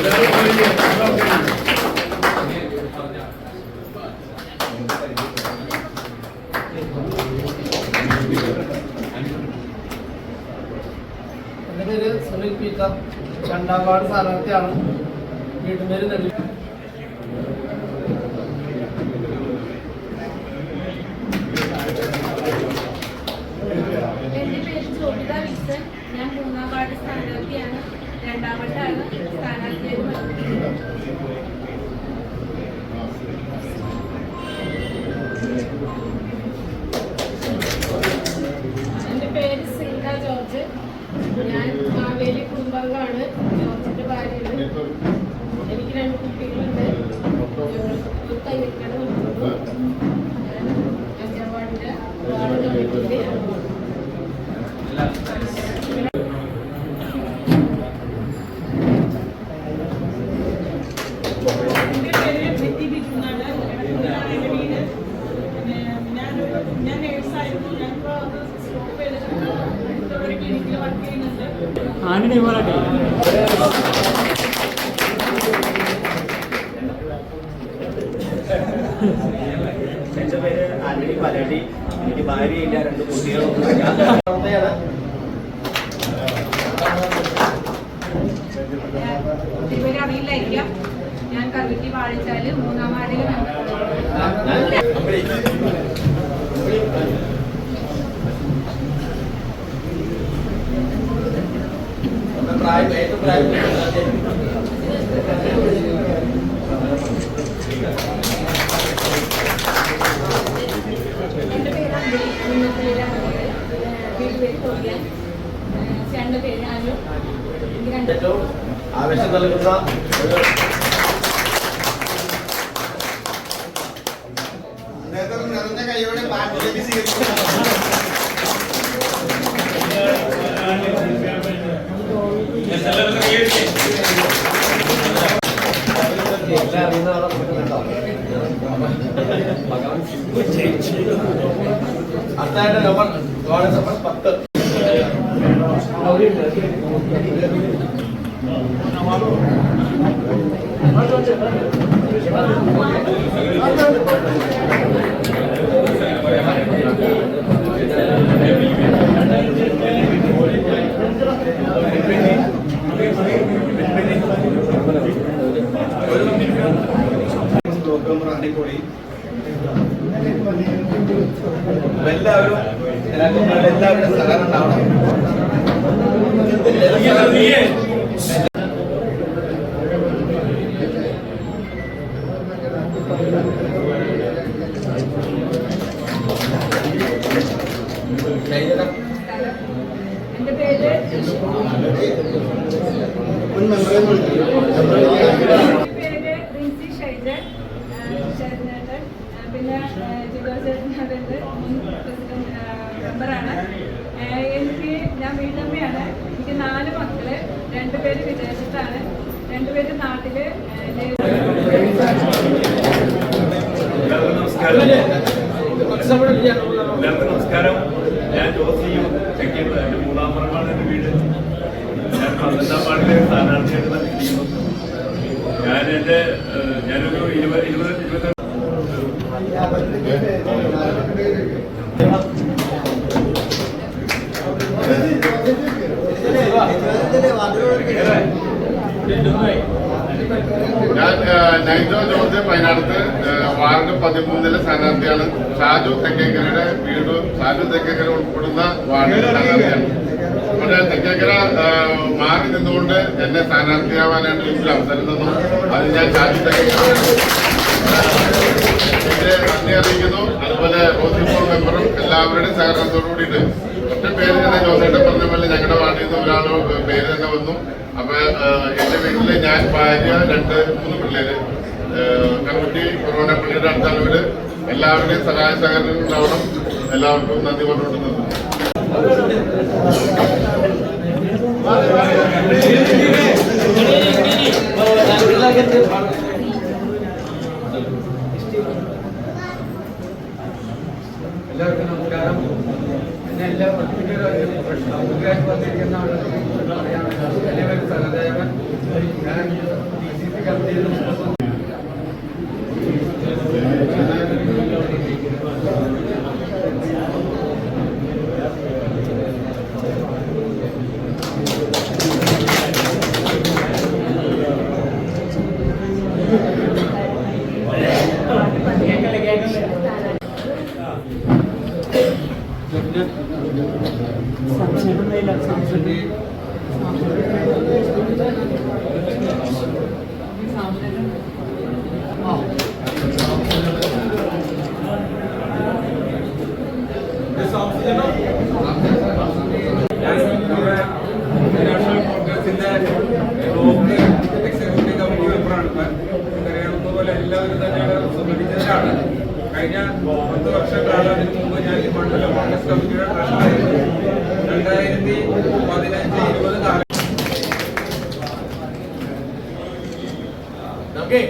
എൻ്റെ പേര് Sunil Peter, 2ാം ward സ്ഥാനാർത്ഥിയാണ്. വീട്ടുപേര് നെല്ലി. എൻ്റെ പേര് ചോദിത വിൽസൺ. ഞാൻ 3ാം വാർഡ് സ്ഥാനാർത്ഥിയാണ്. 2ാം വട്ടമാണ് സ്ഥാനാർത്ഥിയായി എൻ്റെ പേര് സിൻഡ ജോർജ്. ഞാൻ മാവേലി കുടുംബാംഗമാണ്. ജോർജിൻ്റെ ഭാര്യയാണ്. എനിക്ക് 2 കുട്ടികളുണ്ട്. കൈവയ്ക്കാണ് നടത്തുന്നത്. 5ാം വാർഡിൻ്റെ വാർഡ് കമ്മിറ്റിയുടെ ആന്റണി പോരാട്ടെ. എൻ്റെ പേര് ആന്റണി പലടി. എനിക്ക് ഭാര്യയില്ല, 2 കുട്ടികളും. ഇവരെ അറിയില്ലായിരിക്കാം. ഞാൻ കറുകുറ്റി വാഴിച്ചാല് 3ാം വാർഡിൽ എൻ്റെ പേര് വീട്ടുപേര് തോന്നിയാൽ. ചേട്ടൻ്റെ പേര് അനു. എനിക്ക് 2 ആവേശം നൽകുന്ന നിറഞ്ഞ കൈയോടെ പാട്ടിലേക്ക് സ്വീകരിക്കുന്നു. അടുത്തായിട്ട് നമ്പർ 10. എല്ലാവരും സഹകരണം ഉണ്ടാവണം. എൻ്റെ പേര് റിൻസി ഷൈജൻ. ഷൈജനേട്ടൻ പിന്നെ ജിഗോ ചേട്ടനത് മുൻ പ്രസിഡന്റ് മെമ്പറാണ്. ഞാൻ വീട്ടമ്മയാണ്. എനിക്ക് 4 മക്കള്. 2 പേര് വിദേശത്താണ്, 2 പേര് നാട്ടില്. നമസ്കാരം. ഞാൻ ജോസിയും ചെക്കിയും. എൻ്റെ 3ാം വാർഡാണ് എൻ്റെ വീട്. ഞാൻ 12ാം വാർഡിലെ സ്ഥാനാർത്ഥിയായിട്ട് നൽകിയിരുന്നു. ഞാനൊരു 20 ഞാൻ നൈജോ ജോർജ് പൈനാടത്ത്, വാർഡ് 13 സ്ഥാനാർത്ഥിയാണ്. ഷാജു തെക്കേക്കരയുടെ വീട് ഷാജു തെക്കേക്കര ഉൾപ്പെടുന്ന വാർഡിലെ സ്ഥാനാർത്ഥിയാണ്. അവിടെ തെക്കേക്കര മാറി നിന്നുകൊണ്ട് എന്നെ സ്ഥാനാർത്ഥിയാവാനായിട്ട് എനിക്ക് അവസരം തന്നു. അത് ഞാൻ ഷാജു തെക്കേക്കര നന്ദി അറിയിക്കുന്നു. അതുപോലെ റോസിപ്പോൾ മെമ്പറും എല്ലാവരുടെയും സഹകരണത്തോടു കൂടിയിട്ട് ഒറ്റ പേര് തന്നെ ജോസേട്ടൻ പറഞ്ഞ പോലെ ഞങ്ങളുടെ വാർഡിൽ നിന്ന് ഒരാൾ പേര് തന്നെ വന്നു. അപ്പൊ എന്റെ വീട്ടില് ഞാൻ, ഭാര്യ, 2-3 പിള്ളേര്. കറുകുറ്റി കൊറോണ പള്ളിയുടെ അടുത്താണ് വീട്. എല്ലാവരുടെയും സഹായ സഹകരണം ഉണ്ടാവണം. എല്ലാവർക്കും നന്ദി പറഞ്ഞുകൊണ്ടിരുന്നത്. എല്ലാവർക്കും നമസ്കാരം. എന്നെ എല്ലാ ഞാൻ DCC കമ്മിറ്റിയിൽ നാഷണൽ കോൺഗ്രസിന്റെ ബ്ലോക്ക് എക്സിക്യൂട്ടീവ് കമ്മിറ്റി മെമ്പറാണ്. അറിയാവുന്ന പോലെ എല്ലാവരും തന്നെയാണ് സംബന്ധിച്ചതിലാണ്. കഴിഞ്ഞ 10 വർഷക്കാലം അതിന് മുമ്പ് ഞാൻ ഈ മണ്ഡല കോൺഗ്രസ് കമ്മിറ്റിയുടെ ട്രഷറായിരുന്നു. 2015-20 കാലം ഓക്കെ